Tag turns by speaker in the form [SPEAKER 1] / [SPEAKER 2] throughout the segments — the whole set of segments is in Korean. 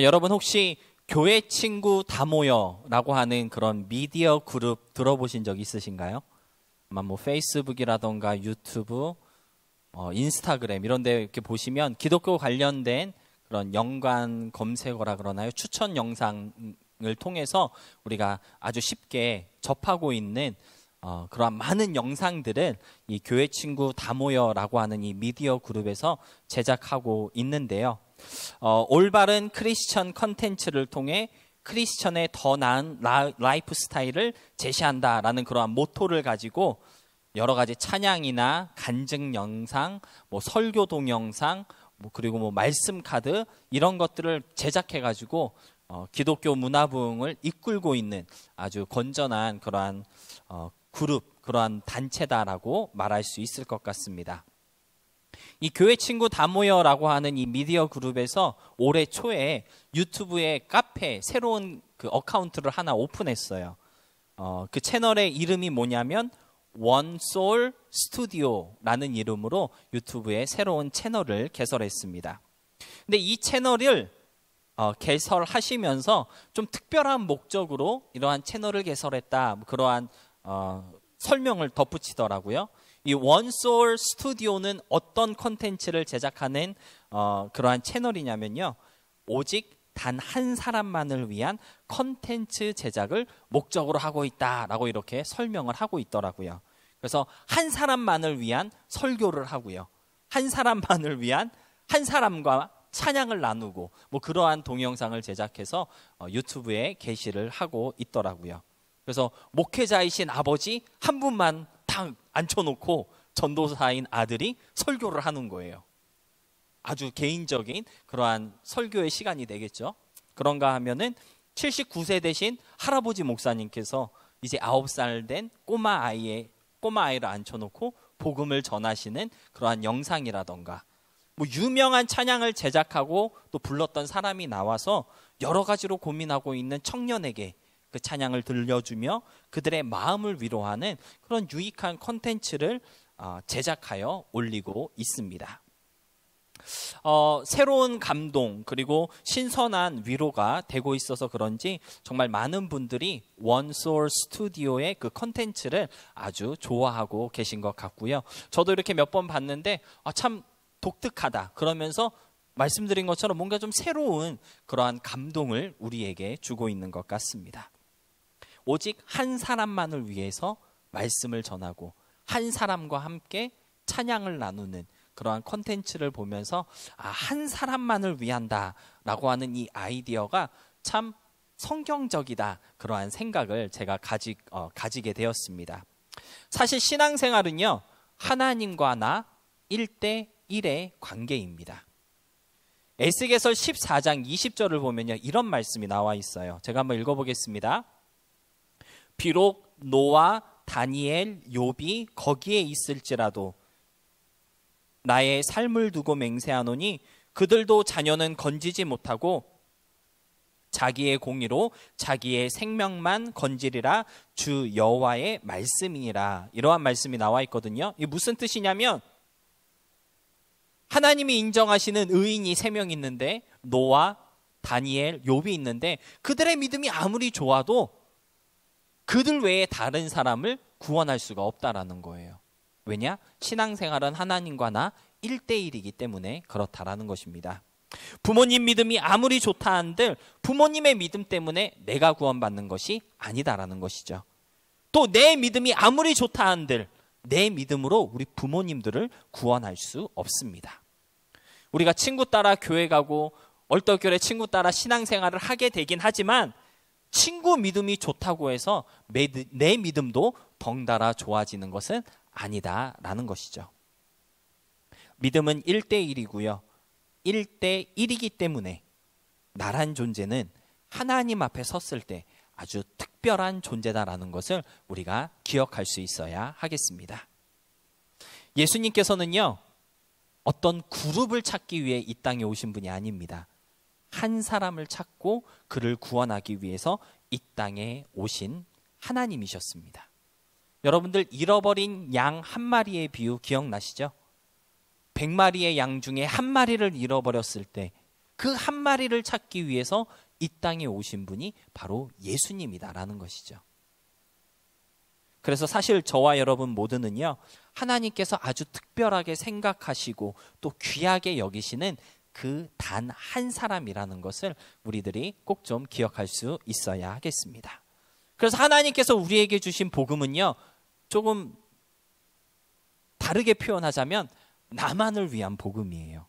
[SPEAKER 1] 여러분 혹시 교회 친구 다 모여라고 하는 그런 미디어 그룹 들어보신 적 있으신가요? 아마 뭐 페이스북이라던가 유튜브, 인스타그램 이런 데 이렇게 보시면 기독교 관련된 그런 연관 검색어라 그러나요? 추천 영상을 통해서 우리가 아주 쉽게 접하고 있는 그러한 많은 영상들을 이 교회 친구 다 모여라고 하는 이 미디어 그룹에서 제작하고 있는데요. 올바른 크리스천 컨텐츠를 통해 크리스천의 더 나은 라이프 스타일을 제시한다라는 그러한 모토를 가지고 여러 가지 찬양이나 간증 영상, 뭐 설교 동영상, 그리고 뭐 말씀 카드 이런 것들을 제작해 가지고 기독교 문화 부흥을 이끌고 있는 아주 건전한 그러한 그룹, 그러한 단체다라고 말할 수 있을 것 같습니다. 이 교회 친구 다 모여라고 하는 이 미디어 그룹에서 올해 초에 유튜브에 카페 새로운 그 어카운트를 하나 오픈했어요. 그 채널의 이름이 뭐냐면 One Soul Studio라는 이름으로 유튜브에 새로운 채널을 개설했습니다. 근데 이 채널을 개설하시면서 좀 특별한 목적으로 이러한 채널을 개설했다, 그러한 설명을 덧붙이더라고요. 이 원소울 스튜디오는 어떤 콘텐츠를 제작하는 그러한 채널이냐면요, 오직 단 한 사람만을 위한 콘텐츠 제작을 목적으로 하고 있다라고 이렇게 설명을 하고 있더라고요. 그래서 한 사람만을 위한 설교를 하고요, 한 사람만을 위한 한 사람과 찬양을 나누고 뭐 그러한 동영상을 제작해서 유튜브에 게시를 하고 있더라고요. 그래서 목회자이신 아버지 한 분만 딱 앉혀놓고 전도사인 아들이 설교를 하는 거예요. 아주 개인적인 그러한 설교의 시간이 되겠죠. 그런가 하면은 79세 되신 할아버지 목사님께서 이제 9살 된 꼬마 아이를 앉혀놓고 복음을 전하시는 그러한 영상이라던가, 뭐 유명한 찬양을 제작하고 또 불렀던 사람이 나와서 여러 가지로 고민하고 있는 청년에게 그 찬양을 들려주며 그들의 마음을 위로하는 그런 유익한 콘텐츠를 제작하여 올리고 있습니다. 새로운 감동 그리고 신선한 위로가 되고 있어서 그런지 정말 많은 분들이 원소울 스튜디오의 그 콘텐츠를 아주 좋아하고 계신 것 같고요. 저도 이렇게 몇 번 봤는데 참 독특하다, 그러면서 말씀드린 것처럼 뭔가 좀 새로운 그러한 감동을 우리에게 주고 있는 것 같습니다. 오직 한 사람만을 위해서 말씀을 전하고 한 사람과 함께 찬양을 나누는 그러한 콘텐츠를 보면서 한 사람만을 위한다라고 하는 이 아이디어가 참 성경적이다, 그러한 생각을 제가 가지게 되었습니다. 사실 신앙생활은요, 하나님과 나 1대1의 관계입니다. 에스겔서 14장 20절을 보면요, 이런 말씀이 나와 있어요. 제가 한번 읽어보겠습니다. 비록 노아, 다니엘, 욥이 거기에 있을지라도 나의 삶을 두고 맹세하노니 그들도 자녀는 건지지 못하고 자기의 공의로 자기의 생명만 건지리라, 주 여호와의 말씀이니라. 이러한 말씀이 나와 있거든요. 이게 무슨 뜻이냐면, 하나님이 인정하시는 의인이 3명 있는데, 노아, 다니엘, 욥이 있는데, 그들의 믿음이 아무리 좋아도 그들 외에 다른 사람을 구원할 수가 없다라는 거예요. 왜냐? 신앙생활은 하나님과 나 1대1이기 때문에 그렇다라는 것입니다. 부모님 믿음이 아무리 좋다 한들 부모님의 믿음 때문에 내가 구원받는 것이 아니다라는 것이죠. 또 내 믿음이 아무리 좋다 한들 내 믿음으로 우리 부모님들을 구원할 수 없습니다. 우리가 친구 따라 교회 가고 얼떨결에 친구 따라 신앙생활을 하게 되긴 하지만, 친구 믿음이 좋다고 해서 내 믿음도 덩달아 좋아지는 것은 아니다라는 것이죠. 믿음은 1대1이고요. 1대1이기 때문에 나란 존재는 하나님 앞에 섰을 때 아주 특별한 존재다라는 것을 우리가 기억할 수 있어야 하겠습니다. 예수님께서는요, 어떤 그룹을 찾기 위해 이 땅에 오신 분이 아닙니다. 한 사람을 찾고 그를 구원하기 위해서 이 땅에 오신 하나님이셨습니다. 여러분들 잃어버린 양 한 마리의 비유 기억나시죠? 100마리의 양 중에 한 마리를 잃어버렸을 때 그 한 마리를 찾기 위해서 이 땅에 오신 분이 바로 예수님이다라는 것이죠. 그래서 사실 저와 여러분 모두는요, 하나님께서 아주 특별하게 생각하시고 또 귀하게 여기시는 그 단 한 사람이라는 것을 우리들이 꼭 좀 기억할 수 있어야 하겠습니다. 그래서 하나님께서 우리에게 주신 복음은요, 조금 다르게 표현하자면 나만을 위한 복음이에요.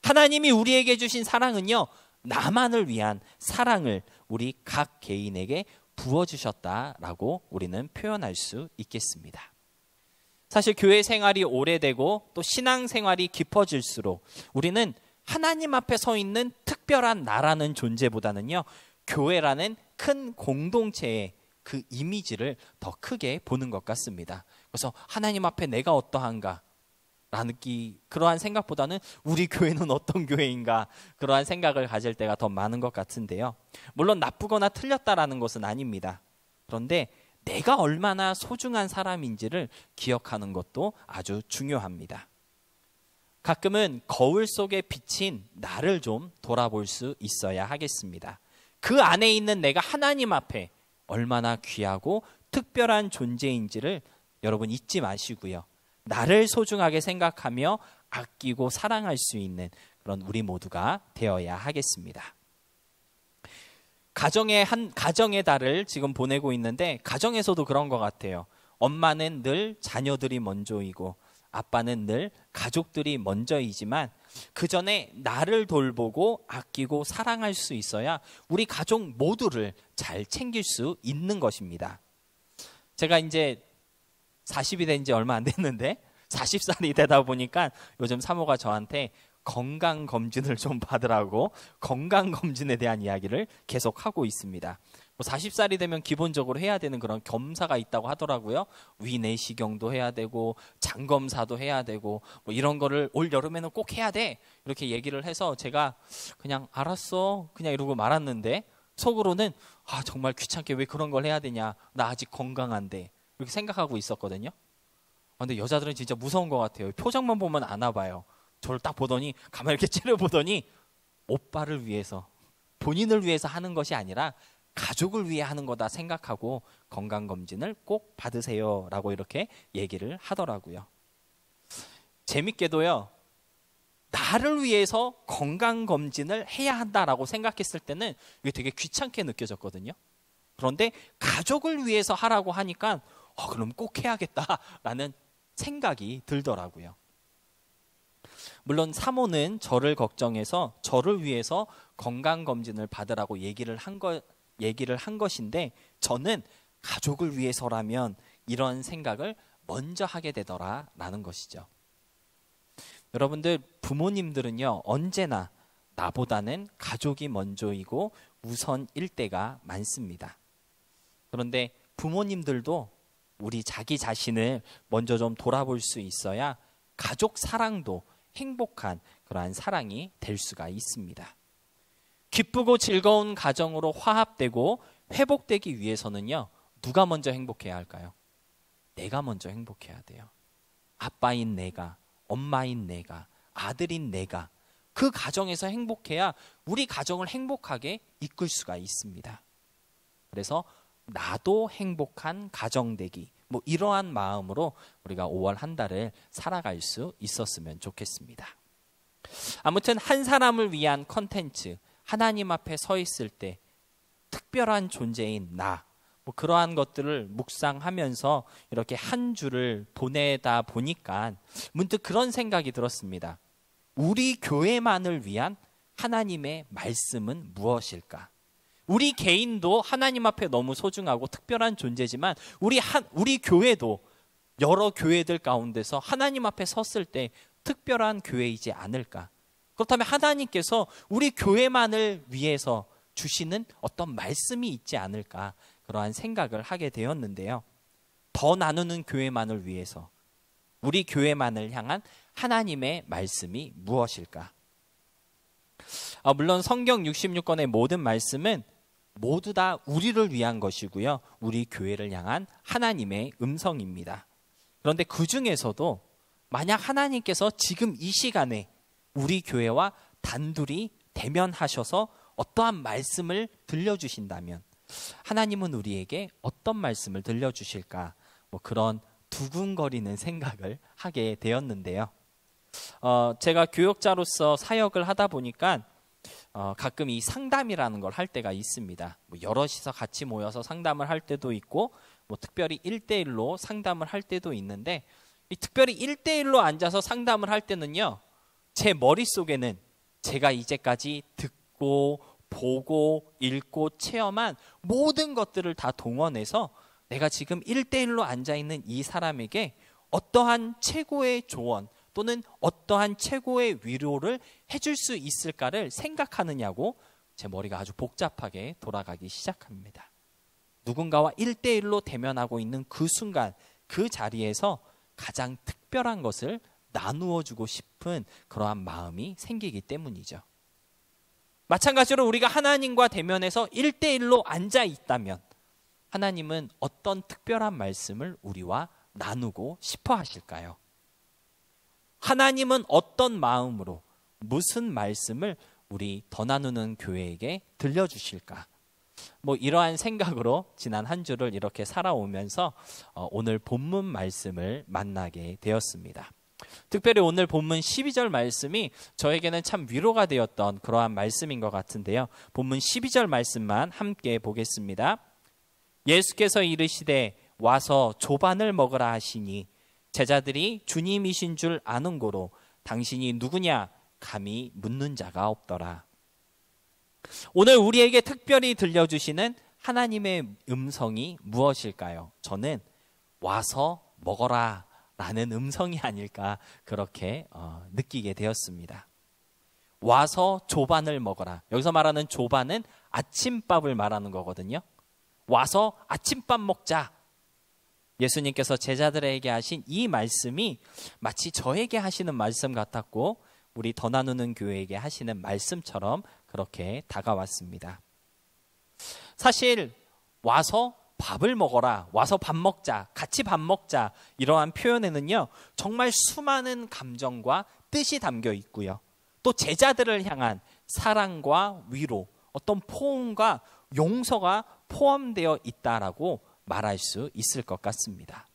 [SPEAKER 1] 하나님이 우리에게 주신 사랑은요, 나만을 위한 사랑을 우리 각 개인에게 부어주셨다라고 우리는 표현할 수 있겠습니다. 사실 교회 생활이 오래되고 또 신앙 생활이 깊어질수록 우리는 하나님 앞에 서 있는 특별한 나라는 존재보다는요, 교회라는 큰 공동체의 그 이미지를 더 크게 보는 것 같습니다. 그래서 하나님 앞에 내가 어떠한가 라는 그러한 생각보다는 우리 교회는 어떤 교회인가, 그러한 생각을 가질 때가 더 많은 것 같은데요. 물론 나쁘거나 틀렸다라는 것은 아닙니다. 그런데 내가 얼마나 소중한 사람인지를 기억하는 것도 아주 중요합니다. 가끔은 거울 속에 비친 나를 좀 돌아볼 수 있어야 하겠습니다. 그 안에 있는 내가 하나님 앞에 얼마나 귀하고 특별한 존재인지를 여러분 잊지 마시고요. 나를 소중하게 생각하며 아끼고 사랑할 수 있는 그런 우리 모두가 되어야 하겠습니다. 가정의 달을 지금 보내고 있는데, 가정에서도 그런 것 같아요. 엄마는 늘 자녀들이 먼저이고 아빠는 늘 가족들이 먼저이지만 그 전에 나를 돌보고 아끼고 사랑할 수 있어야 우리 가족 모두를 잘 챙길 수 있는 것입니다. 제가 이제 40이 된 지 얼마 안 됐는데 40살이 되다 보니까 요즘 사모가 저한테 건강검진을 좀 받으라고 건강검진에 대한 이야기를 계속 하고 있습니다. 40살이 되면 기본적으로 해야 되는 그런 검사가 있다고 하더라고요. 위내시경도 해야 되고 장검사도 해야 되고 뭐 이런 거를 올 여름에는 꼭 해야 돼, 이렇게 얘기를 해서 제가 그냥 알았어 그냥 이러고 말았는데, 속으로는 정말 귀찮게 왜 그런 걸 해야 되냐, 나 아직 건강한데, 이렇게 생각하고 있었거든요. 근데 여자들은 진짜 무서운 것 같아요. 표정만 보면 아나 봐요. 저를 딱 보더니, 가만히 이렇게 째려보더니 오빠를 위해서, 본인을 위해서 하는 것이 아니라 가족을 위해 하는 거다 생각하고 건강검진을 꼭 받으세요 라고 이렇게 얘기를 하더라고요. 재밌게도요, 나를 위해서 건강검진을 해야 한다라고 생각했을 때는 이게 되게 귀찮게 느껴졌거든요. 그런데 가족을 위해서 하라고 하니까 그럼 꼭 해야겠다라는 생각이 들더라고요. 물론 사모는 저를 걱정해서 저를 위해서 건강검진을 받으라고 얘기를 한 것인데, 저는 가족을 위해서라면 이런 생각을 먼저 하게 되더라라는 것이죠. 여러분들, 부모님들은요, 언제나 나보다는 가족이 먼저이고 우선일 때가 많습니다. 그런데 부모님들도 우리 자기 자신을 먼저 좀 돌아볼 수 있어야 가족 사랑도 행복한 그러한 사랑이 될 수가 있습니다. 기쁘고 즐거운 가정으로 화합되고 회복되기 위해서는요, 누가 먼저 행복해야 할까요? 내가 먼저 행복해야 돼요. 아빠인 내가, 엄마인 내가, 아들인 내가, 그 가정에서 행복해야 우리 가정을 행복하게 이끌 수가 있습니다. 그래서 나도 행복한 가정 되기, 이러한 마음으로 우리가 5월 한 달을 살아갈 수 있었으면 좋겠습니다. 아무튼 한 사람을 위한 컨텐츠, 하나님 앞에 서 있을 때 특별한 존재인 나, 그러한 것들을 묵상하면서 이렇게 한 주를 보내다 보니까 문득 그런 생각이 들었습니다. 우리 교회만을 위한 하나님의 말씀은 무엇일까? 우리 개인도 하나님 앞에 너무 소중하고 특별한 존재지만 우리 교회도 여러 교회들 가운데서 하나님 앞에 섰을 때 특별한 교회이지 않을까? 그렇다면 하나님께서 우리 교회만을 위해서 주시는 어떤 말씀이 있지 않을까? 그러한 생각을 하게 되었는데요. 더 나누는 교회만을 위해서 우리 교회만을 향한 하나님의 말씀이 무엇일까? 물론 성경 66권의 모든 말씀은 모두 다 우리를 위한 것이고요. 우리 교회를 향한 하나님의 음성입니다. 그런데 그 중에서도 만약 하나님께서 지금 이 시간에 우리 교회와 단둘이 대면하셔서 어떠한 말씀을 들려주신다면 하나님은 우리에게 어떤 말씀을 들려주실까? 그런 두근거리는 생각을 하게 되었는데요. 제가 교역자로서 사역을 하다 보니까 가끔 이 상담이라는 걸 할 때가 있습니다. 여럿이서 같이 모여서 상담을 할 때도 있고 특별히 1대1로 상담을 할 때도 있는데, 이 특별히 1대1로 앉아서 상담을 할 때는요, 제 머릿속에는 제가 이제까지 듣고 보고 읽고 체험한 모든 것들을 다 동원해서 내가 지금 1대1로 앉아있는 이 사람에게 어떠한 최고의 조언 또는 어떠한 최고의 위로를 해줄 수 있을까를 생각하느냐고 제 머리가 아주 복잡하게 돌아가기 시작합니다. 누군가와 1대1로 대면하고 있는 그 순간, 그 자리에서 가장 특별한 것을 나누어 주고 싶은 그러한 마음이 생기기 때문이죠. 마찬가지로 우리가 하나님과 대면해서 1대1로 앉아 있다면 하나님은 어떤 특별한 말씀을 우리와 나누고 싶어 하실까요? 하나님은 어떤 마음으로 무슨 말씀을 우리 더 나누는 교회에게 들려주실까? 이러한 생각으로 지난 한 주를 이렇게 살아오면서 오늘 본문 말씀을 만나게 되었습니다. 특별히 오늘 본문 12절 말씀이 저에게는 참 위로가 되었던 그러한 말씀인 것 같은데요. 본문 12절 말씀만 함께 보겠습니다. 예수께서 이르시되 와서 조반을 먹으라 하시니 제자들이 주님이신 줄 아는 고로 당신이 누구냐 감히 묻는 자가 없더라. 오늘 우리에게 특별히 들려주시는 하나님의 음성이 무엇일까요? 저는 와서 먹어라 라는 음성이 아닐까 그렇게 느끼게 되었습니다. 와서 조반을 먹어라. 여기서 말하는 조반은 아침밥을 말하는 거거든요. 와서 아침밥 먹자. 예수님께서 제자들에게 하신 이 말씀이 마치 저에게 하시는 말씀 같았고 우리 더 나누는 교회에게 하시는 말씀처럼 그렇게 다가왔습니다. 사실 와서 밥을 먹어라, 와서 밥 먹자, 같이 밥 먹자 이러한 표현에는요 정말 수많은 감정과 뜻이 담겨 있고요. 또 제자들을 향한 사랑과 위로, 어떤 포옹과 용서가 포함되어 있다라고 말할 수 있을 것 같습니다.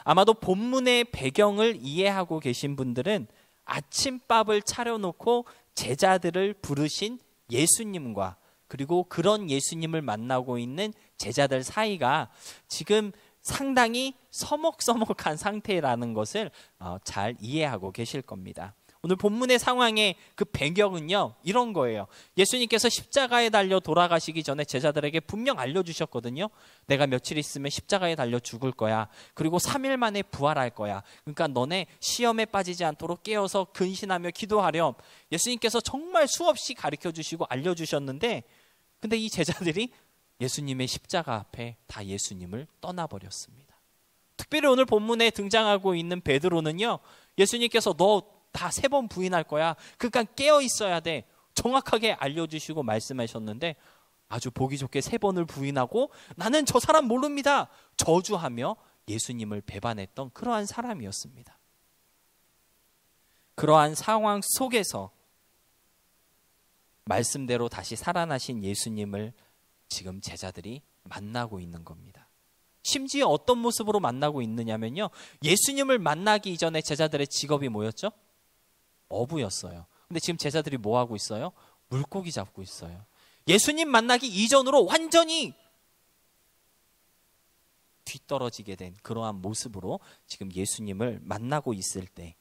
[SPEAKER 1] 아마도 본문의 배경을 이해하고 계신 분들은 아침밥을 차려놓고 제자들을 부르신 예수님과 그리고 그런 예수님을 만나고 있는 제자들 사이가 지금 상당히 서먹서먹한 상태라는 것을 잘 이해하고 계실 겁니다. 오늘 본문의 상황의 그 배경은요 이런 거예요. 예수님께서 십자가에 달려 돌아가시기 전에 제자들에게 분명 알려주셨거든요. 내가 며칠 있으면 십자가에 달려 죽을 거야. 그리고 3일 만에 부활할 거야. 그러니까 너네 시험에 빠지지 않도록 깨어서 근신하며 기도하렴. 예수님께서 정말 수없이 가르쳐주시고 알려주셨는데 근데 이 제자들이 예수님의 십자가 앞에 다 예수님을 떠나버렸습니다. 특별히 오늘 본문에 등장하고 있는 베드로는요 예수님께서 너 다 3번 부인할 거야. 그러니까 깨어 있어야 돼. 정확하게 알려주시고 말씀하셨는데 아주 보기 좋게 3번을 부인하고 나는 저 사람 모릅니다. 저주하며 예수님을 배반했던 그러한 사람이었습니다. 그러한 상황 속에서 말씀대로 다시 살아나신 예수님을 지금 제자들이 만나고 있는 겁니다. 심지어 어떤 모습으로 만나고 있느냐면요. 예수님을 만나기 이전에 제자들의 직업이 뭐였죠? 어부였어요. 근데 지금 제자들이 뭐 하고 있어요? 물고기 잡고 있어요. 예수님 만나기 이전으로 완전히 뒤떨어지게 된 그러한 모습으로 지금 예수님을 만나고 있을 때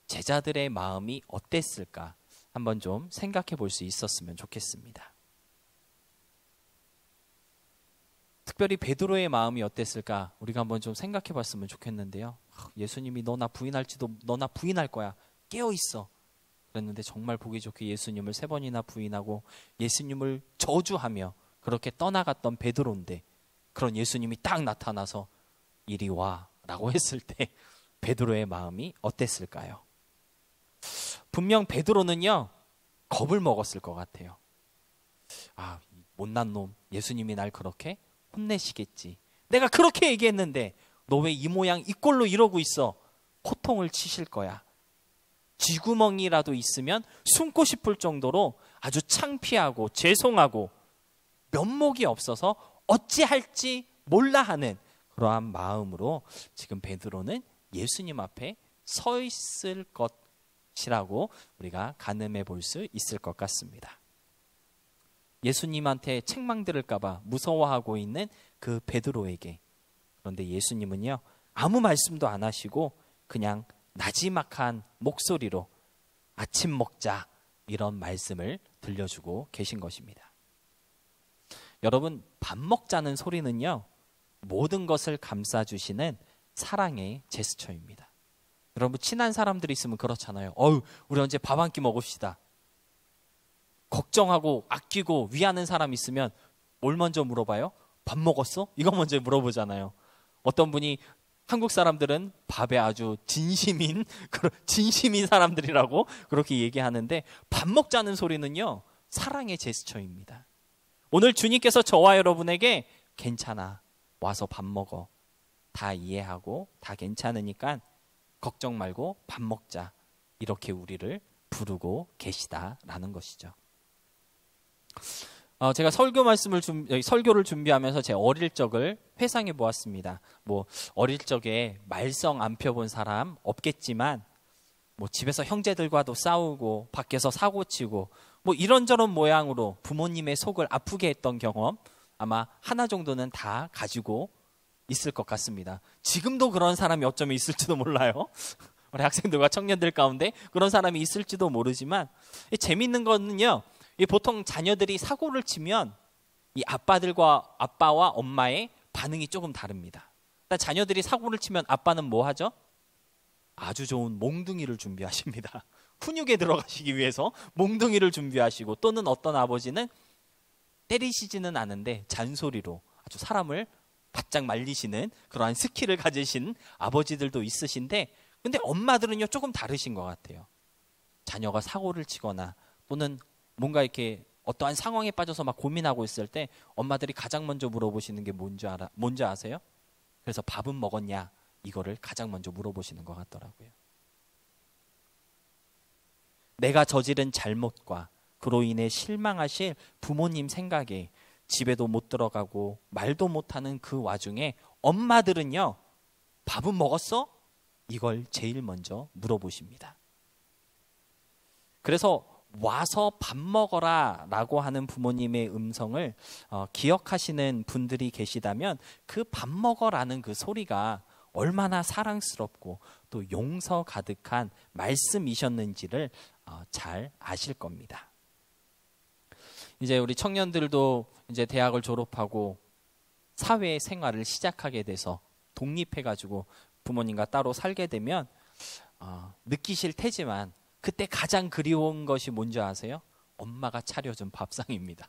[SPEAKER 1] 제자들의 마음이 어땠을까? 한번 좀 생각해 볼 수 있었으면 좋겠습니다. 특별히 베드로의 마음이 어땠을까? 우리가 한번 좀 생각해 봤으면 좋겠는데요. 예수님이 너 나 부인할지도 너 나 부인할 거야. 깨어 있어. 그랬는데 정말 보기 좋게 예수님을 3번이나 부인하고 예수님을 저주하며 그렇게 떠나갔던 베드로인데 그런 예수님이 딱 나타나서 이리 와 라고 했을 때 베드로의 마음이 어땠을까요? 분명 베드로는요 겁을 먹었을 것 같아요. 못난 놈, 예수님이 날 그렇게 혼내시겠지. 내가 그렇게 얘기했는데 너 왜 이 모양 이 꼴로 이러고 있어? 호통을 치실 거야. 쥐구멍이라도 있으면 숨고 싶을 정도로 아주 창피하고 죄송하고 면목이 없어서 어찌할지 몰라 하는 그러한 마음으로 지금 베드로는 예수님 앞에 서 있을 것이라고 우리가 가늠해 볼 수 있을 것 같습니다. 예수님한테 책망 들을까 봐 무서워하고 있는 그 베드로에게, 그런데 예수님은요 아무 말씀도 안 하시고 그냥 나지막한 목소리로 아침 먹자 이런 말씀을 들려주고 계신 것입니다. 여러분, 밥 먹자는 소리는요 모든 것을 감싸주시는 사랑의 제스처입니다. 여러분, 친한 사람들이 있으면 그렇잖아요. 우리 언제 밥 한 끼 먹읍시다. 걱정하고 아끼고 위하는 사람 있으면 뭘 먼저 물어봐요? 밥 먹었어? 이거 먼저 물어보잖아요. 어떤 분이 한국 사람들은 밥에 아주 진심인 사람들이라고 그렇게 얘기하는데, 밥 먹자는 소리는요 사랑의 제스처입니다. 오늘 주님께서 저와 여러분에게 괜찮아, 와서 밥 먹어, 다 이해하고 다 괜찮으니까 걱정 말고 밥 먹자, 이렇게 우리를 부르고 계시다라는 것이죠. 제가 설교를 준비하면서 제 어릴 적을 회상해 보았습니다. 어릴 적에 말썽 안 펴본 사람 없겠지만, 집에서 형제들과도 싸우고 밖에서 사고 치고 이런저런 모양으로 부모님의 속을 아프게 했던 경험 아마 하나 정도는 다 가지고 있을 것 같습니다. 지금도 그런 사람이 어쩌면 있을지도 몰라요. 우리 학생들과 청년들 가운데 그런 사람이 있을지도 모르지만, 재밌는 거는요, 보통 자녀들이 사고를 치면 이 아빠와 엄마의 반응이 조금 다릅니다. 자녀들이 사고를 치면 아빠는 뭐 하죠? 아주 좋은 몽둥이를 준비하십니다. 훈육에 들어가시기 위해서 몽둥이를 준비하시고, 또는 어떤 아버지는 때리시지는 않은데 잔소리로 아주 사람을 바짝 말리시는 그러한 스킬을 가지신 아버지들도 있으신데, 근데 엄마들은요 조금 다르신 것 같아요. 자녀가 사고를 치거나 또는 뭔가 이렇게 어떠한 상황에 빠져서 막 고민하고 있을 때 엄마들이 가장 먼저 물어보시는 게 뭔지 아세요? 그래서 밥은 먹었냐? 이거를 가장 먼저 물어보시는 것 같더라고요. 내가 저지른 잘못과 그로 인해 실망하실 부모님 생각에 집에도 못 들어가고 말도 못하는 그 와중에 엄마들은요, 밥은 먹었어? 이걸 제일 먼저 물어보십니다. 그래서 와서 밥 먹어라 라고 하는 부모님의 음성을 기억하시는 분들이 계시다면, 그 밥 먹어라는 그 소리가 얼마나 사랑스럽고 또 용서 가득한 말씀이셨는지를 잘 아실 겁니다. 이제 우리 청년들도 이제 대학을 졸업하고 사회 생활을 시작하게 돼서 독립해가지고 부모님과 따로 살게 되면 느끼실 테지만, 그때 가장 그리운 것이 뭔지 아세요? 엄마가 차려준 밥상입니다.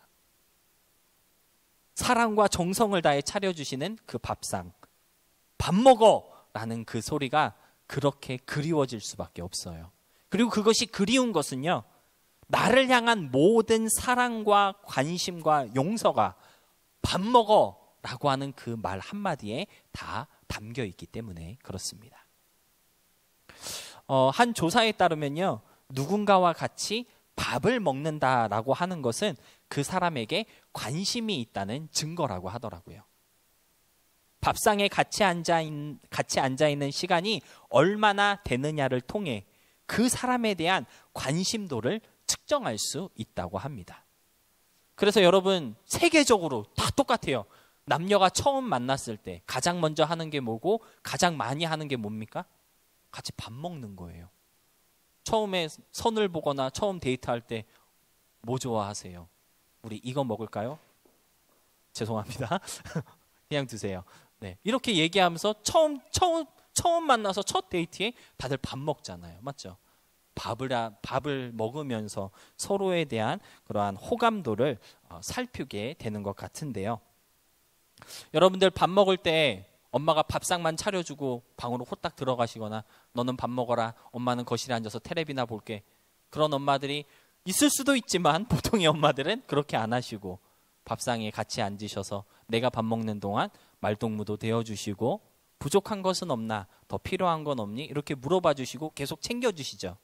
[SPEAKER 1] 사랑과 정성을 다해 차려주시는 그 밥상. 밥 먹어! 라는 그 소리가 그렇게 그리워질 수밖에 없어요. 그리고 그것이 그리운 것은요, 나를 향한 모든 사랑과 관심과 용서가 밥 먹어! 라고 하는 그 말 한마디에 다 담겨 있기 때문에 그렇습니다. 한 조사에 따르면요, 누군가와 같이 밥을 먹는다라고 하는 것은 그 사람에게 관심이 있다는 증거라고 하더라고요. 밥상에 같이 앉아 있는 시간이 얼마나 되느냐를 통해 그 사람에 대한 관심도를 측정할 수 있다고 합니다. 그래서 여러분, 세계적으로 다 똑같아요. 남녀가 처음 만났을 때 가장 먼저 하는 게 뭐고 가장 많이 하는 게 뭡니까? 같이 밥 먹는 거예요. 처음에 선을 보거나 처음 데이트할 때 뭐 좋아하세요? 우리 이거 먹을까요? 죄송합니다. 그냥 드세요. 네, 이렇게 얘기하면서 처음 만나서 첫 데이트에 다들 밥 먹잖아요. 맞죠? 밥을 먹으면서 서로에 대한 그러한 호감도를 살피게 되는 것 같은데요. 여러분들 밥 먹을 때 엄마가 밥상만 차려주고 방으로 호딱 들어가시거나, 너는 밥 먹어라, 엄마는 거실에 앉아서 테레비나 볼게, 그런 엄마들이 있을 수도 있지만, 보통의 엄마들은 그렇게 안 하시고 밥상에 같이 앉으셔서 내가 밥 먹는 동안 말동무도 되어주시고, 부족한 것은 없나, 더 필요한 건 없니, 이렇게 물어봐 주시고 계속 챙겨주시죠.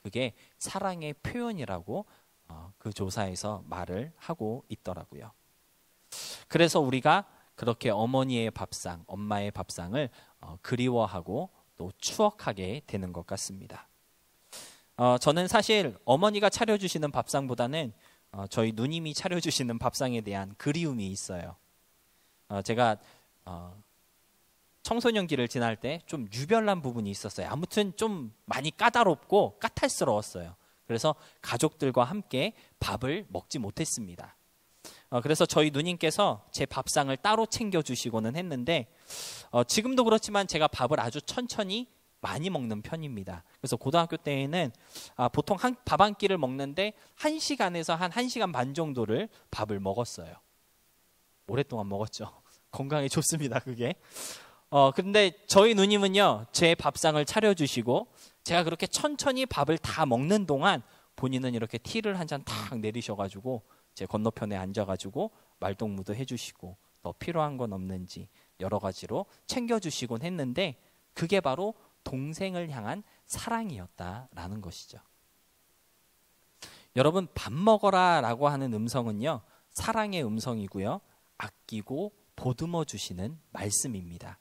[SPEAKER 1] 그게 사랑의 표현이라고 그 조사에서 말을 하고 있더라고요. 그래서 우리가 그렇게 어머니의 밥상, 엄마의 밥상을 그리워하고 또 추억하게 되는 것 같습니다. 저는 사실 어머니가 차려주시는 밥상보다는 저희 누님이 차려주시는 밥상에 대한 그리움이 있어요. 제가 청소년기를 지날 때 좀 유별난 부분이 있었어요. 아무튼 좀 많이 까다롭고 까탈스러웠어요. 그래서 가족들과 함께 밥을 먹지 못했습니다. 그래서 저희 누님께서 제 밥상을 따로 챙겨주시고는 했는데 지금도 그렇지만 제가 밥을 아주 천천히 많이 먹는 편입니다. 그래서 고등학교 때에는 보통 밥 한 끼를 먹는데 1시간에서 한 1시간 반 정도를 밥을 먹었어요. 오랫동안 먹었죠. 건강에 좋습니다, 그게. 근데 저희 누님은요, 제 밥상을 차려주시고 제가 그렇게 천천히 밥을 다 먹는 동안 본인은 이렇게 티를 한 잔 탁 내리셔가지고 제 건너편에 앉아가지고 말동무도 해주시고 더 필요한 건 없는지 여러 가지로 챙겨주시곤 했는데 그게 바로 동생을 향한 사랑이었다라는 것이죠. 여러분, 밥 먹어라 라고 하는 음성은요, 사랑의 음성이고요, 아끼고 보듬어 주시는 말씀입니다.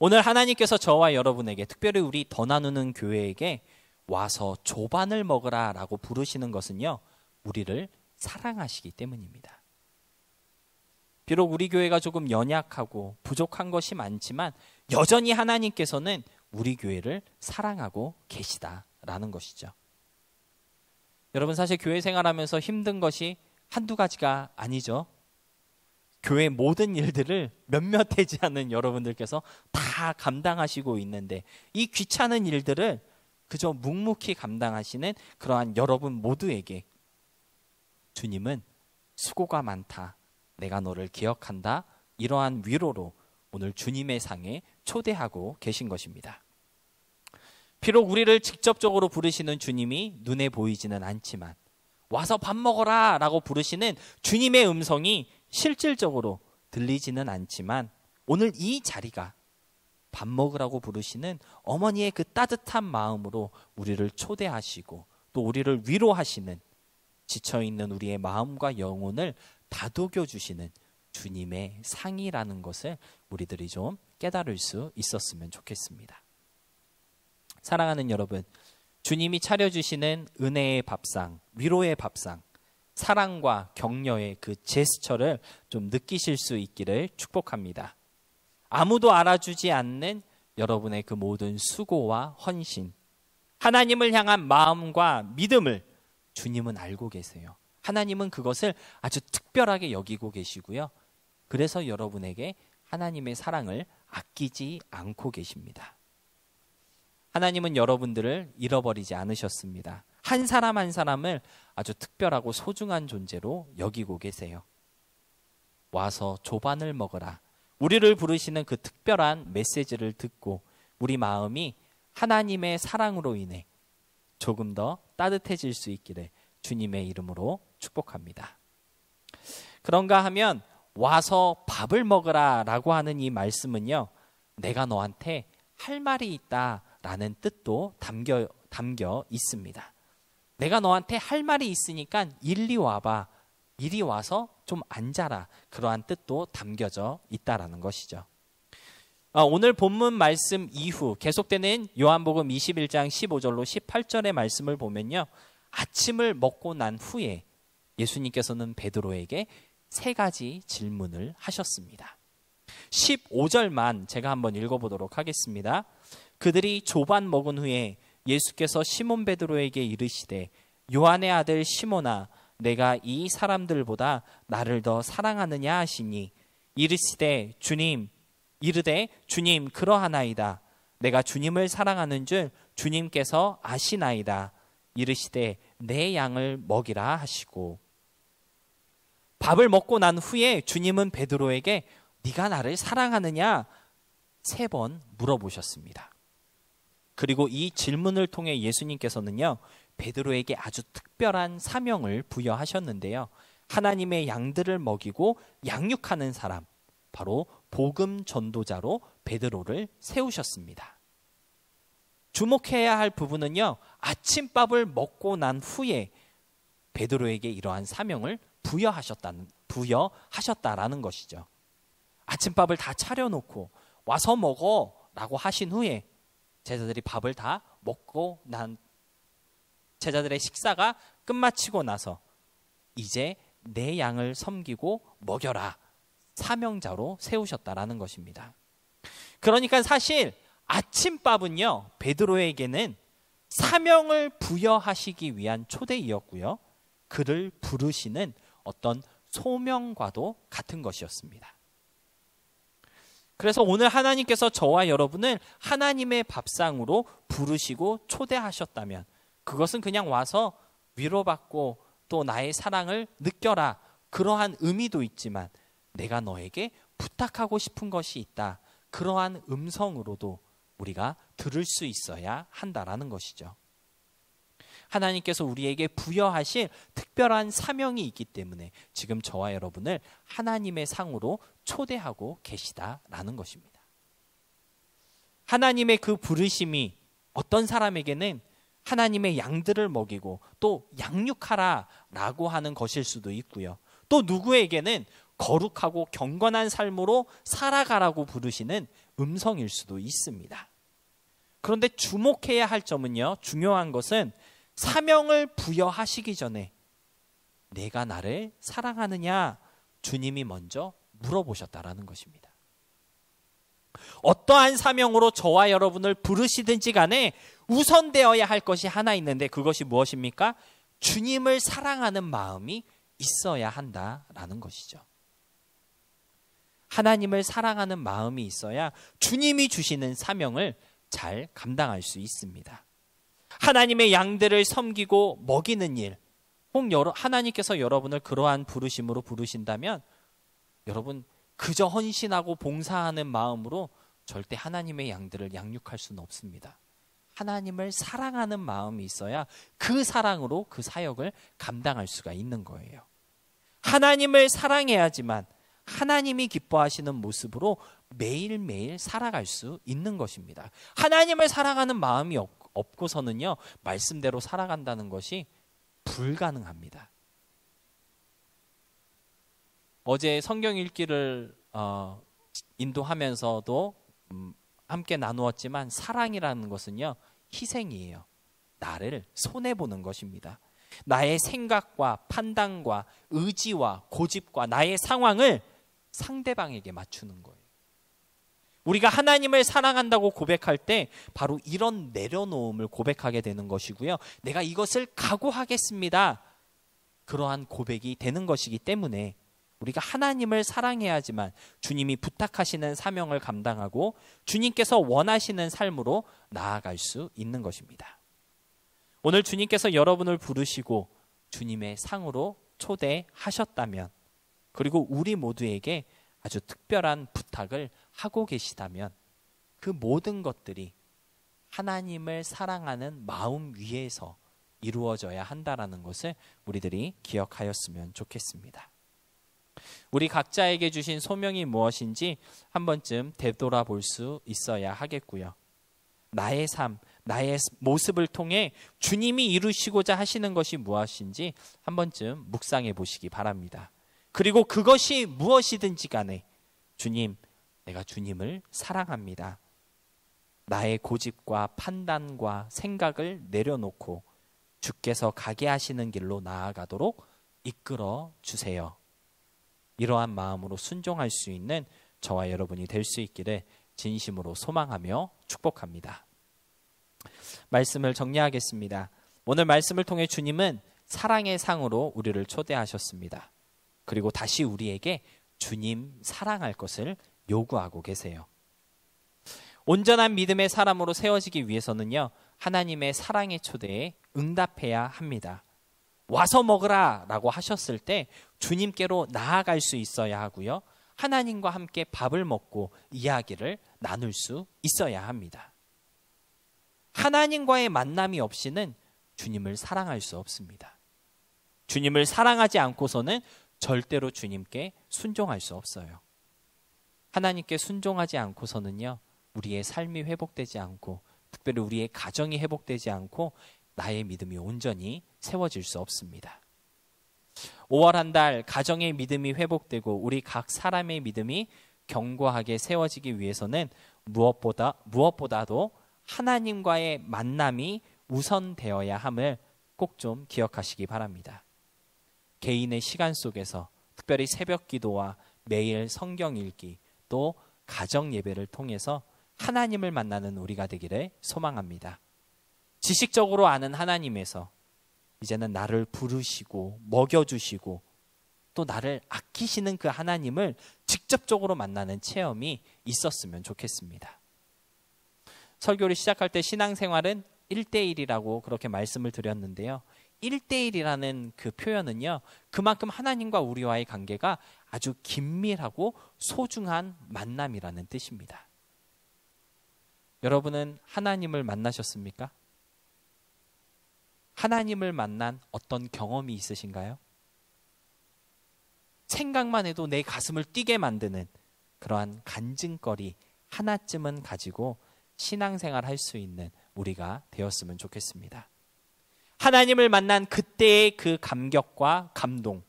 [SPEAKER 1] 오늘 하나님께서 저와 여러분에게, 특별히 우리 더 나누는 교회에게 와서 조반을 먹으라 라고 부르시는 것은요, 우리를 사랑하시기 때문입니다. 비록 우리 교회가 조금 연약하고 부족한 것이 많지만 여전히 하나님께서는 우리 교회를 사랑하고 계시다라는 것이죠. 여러분, 사실 교회 생활하면서 힘든 것이 한두 가지가 아니죠. 교회 모든 일들을 몇몇하지 않은 여러분들께서 다 감당하시고 있는데 이 귀찮은 일들을 그저 묵묵히 감당하시는 그러한 여러분 모두에게 주님은 수고가 많다, 내가 너를 기억한다, 이러한 위로로 오늘 주님의 상에 초대하고 계신 것입니다. 비록 우리를 직접적으로 부르시는 주님이 눈에 보이지는 않지만 와서 밥 먹어라 라고 부르시는 주님의 음성이 실질적으로 들리지는 않지만 오늘 이 자리가 밥 먹으라고 부르시는 어머니의 그 따뜻한 마음으로 우리를 초대하시고 또 우리를 위로하시는, 지쳐있는 우리의 마음과 영혼을 다독여 주시는 주님의 상이라는 것을 우리들이 좀 깨달을 수 있었으면 좋겠습니다. 사랑하는 여러분, 주님이 차려주시는 은혜의 밥상, 위로의 밥상, 사랑과 격려의 그 제스처를 좀 느끼실 수 있기를 축복합니다. 아무도 알아주지 않는 여러분의 그 모든 수고와 헌신, 하나님을 향한 마음과 믿음을 주님은 알고 계세요. 하나님은 그것을 아주 특별하게 여기고 계시고요. 그래서 여러분에게 하나님의 사랑을 아끼지 않고 계십니다. 하나님은 여러분들을 잃어버리지 않으셨습니다. 한 사람 한 사람을 아주 특별하고 소중한 존재로 여기고 계세요. 와서 조반을 먹으라, 우리를 부르시는 그 특별한 메시지를 듣고 우리 마음이 하나님의 사랑으로 인해 조금 더 따뜻해질 수 있기를 주님의 이름으로 축복합니다. 그런가 하면 와서 밥을 먹으라 라고 하는 이 말씀은요, 내가 너한테 할 말이 있다라는 뜻도 담겨 있습니다. 내가 너한테 할 말이 있으니까 이리 와봐, 이리 와서 좀 앉아라, 그러한 뜻도 담겨져 있다라는 것이죠. 오늘 본문 말씀 이후 계속되는 요한복음 21장 15절로 18절의 말씀을 보면요, 아침을 먹고 난 후에 예수님께서는 베드로에게 3가지 질문을 하셨습니다. 15절만 제가 한번 읽어보도록 하겠습니다. 그들이 조반 먹은 후에 예수께서 시몬 베드로에게 이르시되, 요한의 아들 시몬아, 내가 이 사람들보다 나를 더 사랑하느냐 하시니, 이르시되 주님 그러하나이다. 내가 주님을 사랑하는 줄 주님께서 아시나이다. 이르시되 내 양을 먹이라 하시고, 밥을 먹고 난 후에 주님은 베드로에게 네가 나를 사랑하느냐 3번 물어보셨습니다. 그리고 이 질문을 통해 예수님께서는요, 베드로에게 아주 특별한 사명을 부여하셨는데요, 하나님의 양들을 먹이고 양육하는 사람, 바로 복음 전도자로 베드로를 세우셨습니다. 주목해야 할 부분은요, 아침밥을 먹고 난 후에 베드로에게 이러한 사명을 부여하셨다라는 것이죠. 아침밥을 다 차려놓고 와서 먹어라고 하신 후에 제자들이 밥을 다 먹고 난 제자들의 식사가 끝마치고 나서 이제 내 양을 섬기고 먹여라, 사명자로 세우셨다라는 것입니다. 그러니까 사실 아침밥은요, 베드로에게는 사명을 부여하시기 위한 초대이었고요, 그를 부르시는 어떤 소명과도 같은 것이었습니다. 그래서 오늘 하나님께서 저와 여러분을 하나님의 밥상으로 부르시고 초대하셨다면 그것은 그냥 와서 위로받고 또 나의 사랑을 느껴라, 그러한 의미도 있지만 내가 너에게 부탁하고 싶은 것이 있다, 그러한 음성으로도 우리가 들을 수 있어야 한다라는 것이죠. 하나님께서 우리에게 부여하실 특별한 사명이 있기 때문에 지금 저와 여러분을 하나님의 상으로 초대하고 계시다라는 것입니다. 하나님의 그 부르심이 어떤 사람에게는 하나님의 양들을 먹이고 또 양육하라라고 하는 것일 수도 있고요, 또 누구에게는 거룩하고 경건한 삶으로 살아가라고 부르시는 음성일 수도 있습니다. 그런데 주목해야 할 점은요, 중요한 것은 사명을 부여하시기 전에 내가 나를 사랑하느냐 주님이 먼저 물어보셨다라는 것입니다. 어떠한 사명으로 저와 여러분을 부르시든지 간에 우선되어야 할 것이 하나 있는데 그것이 무엇입니까? 주님을 사랑하는 마음이 있어야 한다라는 것이죠. 하나님을 사랑하는 마음이 있어야 주님이 주시는 사명을 잘 감당할 수 있습니다. 하나님의 양들을 섬기고 먹이는 일, 혹 하나님께서 여러분을 그러한 부르심으로 부르신다면 여러분 그저 헌신하고 봉사하는 마음으로 절대 하나님의 양들을 양육할 수는 없습니다. 하나님을 사랑하는 마음이 있어야 그 사랑으로 그 사역을 감당할 수가 있는 거예요. 하나님을 사랑해야지만 하나님이 기뻐하시는 모습으로 매일매일 살아갈 수 있는 것입니다. 하나님을 사랑하는 마음이 없고서는요, 말씀대로 살아간다는 것이 불가능합니다. 어제 성경 읽기를 인도하면서도 함께 나누었지만 사랑이라는 것은요, 희생이에요. 나를 손해보는 것입니다. 나의 생각과 판단과 의지와 고집과 나의 상황을 상대방에게 맞추는 거예요. 우리가 하나님을 사랑한다고 고백할 때 바로 이런 내려놓음을 고백하게 되는 것이고요, 내가 이것을 각오하겠습니다, 그러한 고백이 되는 것이기 때문에 우리가 하나님을 사랑해야지만 주님이 부탁하시는 사명을 감당하고 주님께서 원하시는 삶으로 나아갈 수 있는 것입니다. 오늘 주님께서 여러분을 부르시고 주님의 상으로 초대하셨다면, 그리고 우리 모두에게 아주 특별한 부탁을 하고 계시다면 그 모든 것들이 하나님을 사랑하는 마음 위에서 이루어져야 한다는 것을 우리들이 기억하였으면 좋겠습니다. 우리 각자에게 주신 소명이 무엇인지 한 번쯤 되돌아볼 수 있어야 하겠고요, 나의 삶, 나의 모습을 통해 주님이 이루시고자 하시는 것이 무엇인지 한 번쯤 묵상해 보시기 바랍니다. 그리고 그것이 무엇이든지 간에 주님, 내가 주님을 사랑합니다, 나의 고집과 판단과 생각을 내려놓고 주께서 가게 하시는 길로 나아가도록 이끌어 주세요. 이러한 마음으로 순종할 수 있는 저와 여러분이 될 수 있기를 진심으로 소망하며 축복합니다. 말씀을 정리하겠습니다. 오늘 말씀을 통해 주님은 사랑의 상으로 우리를 초대하셨습니다. 그리고 다시 우리에게 주님 사랑할 것을 요구하고 계세요. 온전한 믿음의 사람으로 세워지기 위해서는요, 하나님의 사랑의 초대에 응답해야 합니다. 와서 먹으라 라고 하셨을 때 주님께로 나아갈 수 있어야 하고요, 하나님과 함께 밥을 먹고 이야기를 나눌 수 있어야 합니다. 하나님과의 만남이 없이는 주님을 사랑할 수 없습니다. 주님을 사랑하지 않고서는 절대로 주님께 순종할 수 없어요. 하나님께 순종하지 않고서는요, 우리의 삶이 회복되지 않고 특별히 우리의 가정이 회복되지 않고 나의 믿음이 온전히 세워질 수 없습니다. 5월 한 달 가정의 믿음이 회복되고 우리 각 사람의 믿음이 견고하게 세워지기 위해서는 무엇보다도 하나님과의 만남이 우선되어야 함을 꼭 좀 기억하시기 바랍니다. 개인의 시간 속에서 특별히 새벽 기도와 매일 성경 읽기 또 가정 예배를 통해서 하나님을 만나는 우리가 되기를 소망합니다. 지식적으로 아는 하나님에서 이제는 나를 부르시고 먹여주시고 또 나를 아끼시는 그 하나님을 직접적으로 만나는 체험이 있었으면 좋겠습니다. 설교를 시작할 때 신앙생활은 1대1이라고 그렇게 말씀을 드렸는데요. 1대1이라는 그 표현은요, 그만큼 하나님과 우리와의 관계가 아주 긴밀하고 소중한 만남이라는 뜻입니다. 여러분은 하나님을 만나셨습니까? 하나님을 만난 어떤 경험이 있으신가요? 생각만 해도 내 가슴을 뛰게 만드는 그러한 간증거리 하나쯤은 가지고 신앙생활 할 수 있는 우리가 되었으면 좋겠습니다. 하나님을 만난 그때의 그 감격과 감동,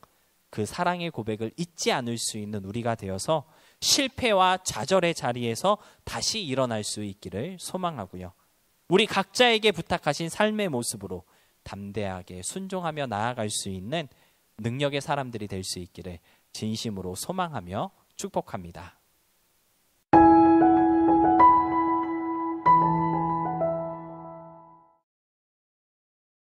[SPEAKER 1] 그 사랑의 고백을 잊지 않을 수 있는 우리가 되어서 실패와 좌절의 자리에서 다시 일어날 수 있기를 소망하고요. 우리 각자에게 부탁하신 삶의 모습으로 담대하게 순종하며 나아갈 수 있는 능력의 사람들이 될 수 있기를 진심으로 소망하며 축복합니다.